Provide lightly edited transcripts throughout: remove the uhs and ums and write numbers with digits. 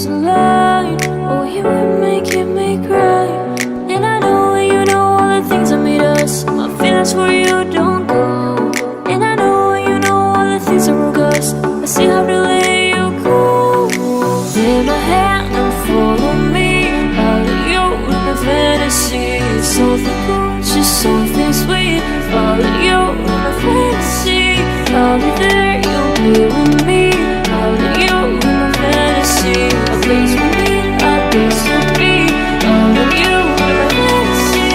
cross the line. Oh, you were making me cry. And I know you know all the things that made us. My feelings for you don't go. And I know you know all the things that broke us. I see how to let you go. Take my hand and follow me. Out of you in a fantasy. Something cool, just something sweet. Follow you in a fantasy. I'll be there, you'll be with me. Out of you in a fantasy. A place for me, a place to be. Out of you in a fantasy.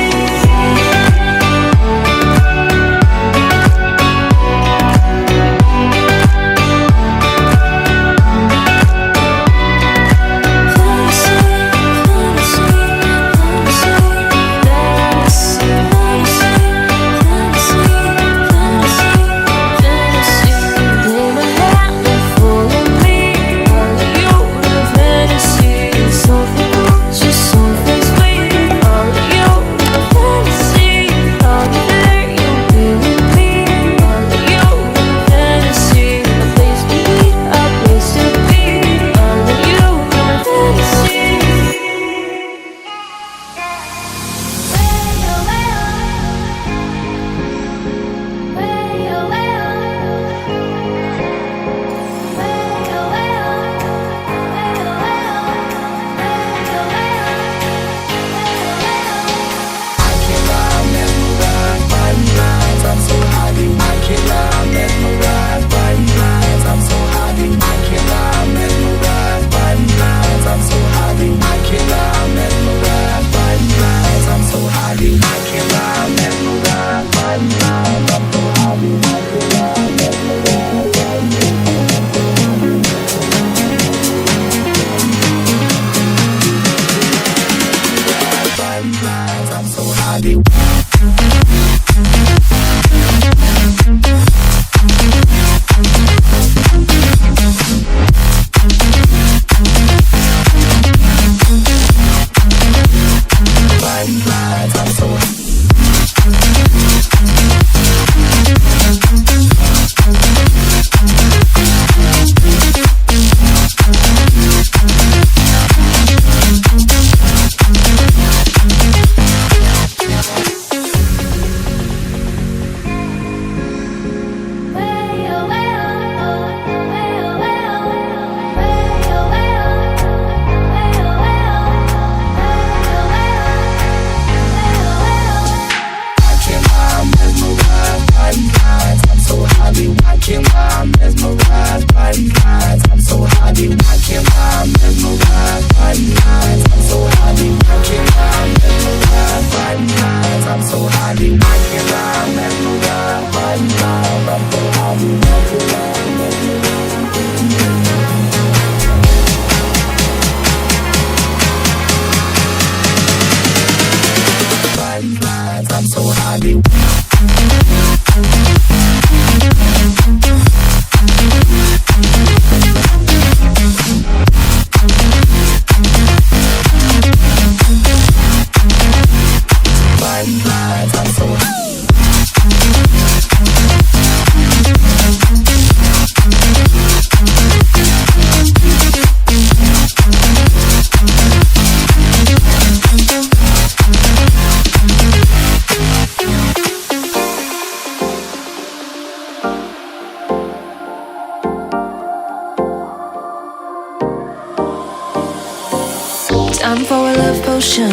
Time for a love potion,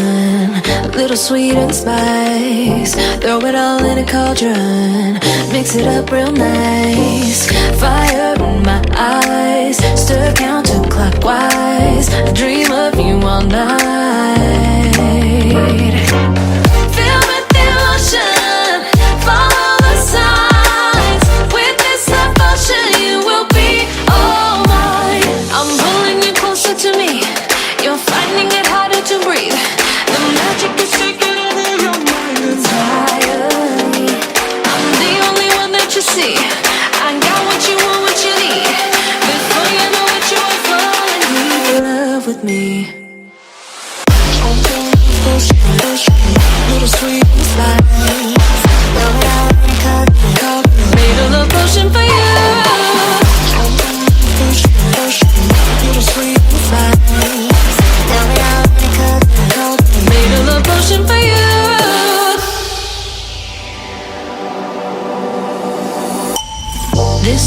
a little sweet and spice. Throw it all in a cauldron, mix it up real nice. Fire in my eyes, stir counterclockwise. I dream of you all night. Fill with devotion, follow the signs. With this devotion, you will be all mine. I'm pulling you closer to me. You're finding it harder to breathe. The magic is taking over your mind entirely. I'm the only one that you see. I got what you want, what you need. Before you know it, you are falling in love with me. Little sweet spice. Made a love potion for you. Little sweet spice.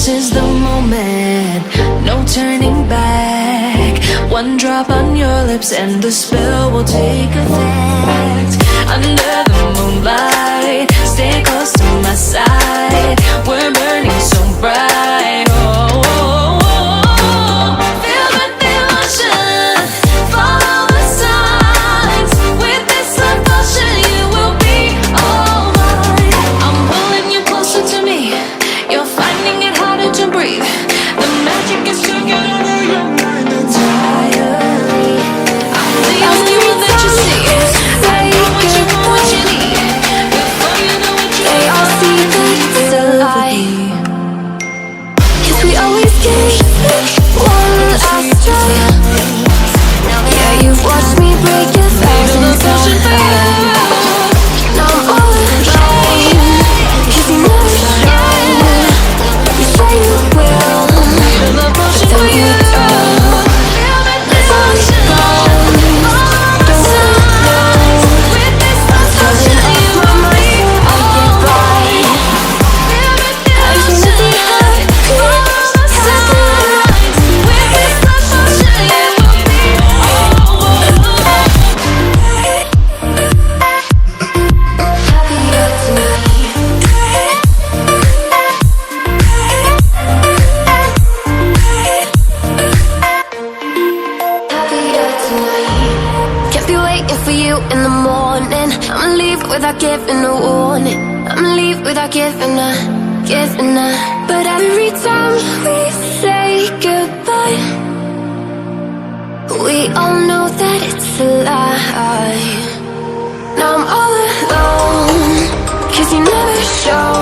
This is the moment, no turning back. One drop on your lips and the spell will take effect. Under the moonlight, stay close to my side. We're burning so bright. Oh, oh, oh. Feel the devotion, follow the signs. With this devotion, you will be all mine. I'm pulling you closer to me. You're finding it harder to breathe. The magic is taking over your mind entirely. I'm the only one that you see. I know what you want, what you need. Before you know what you They all see that it's a lie, 'cause we always give one last try. Yeah, you've watched me break a thousand times. Now I'm all alone, 'cause you never show. You say you will, but then you don't. Let's all be gone. Don't know. Turning off my mind so I get by. I dream of the happiest happier tonight. Can't be waiting for you in the morning. I'ma leave without giving a warning. I'ma leave without giving a. But every time we say goodbye, we all know that it's a lie. Now I'm all alone, 'cause you never show.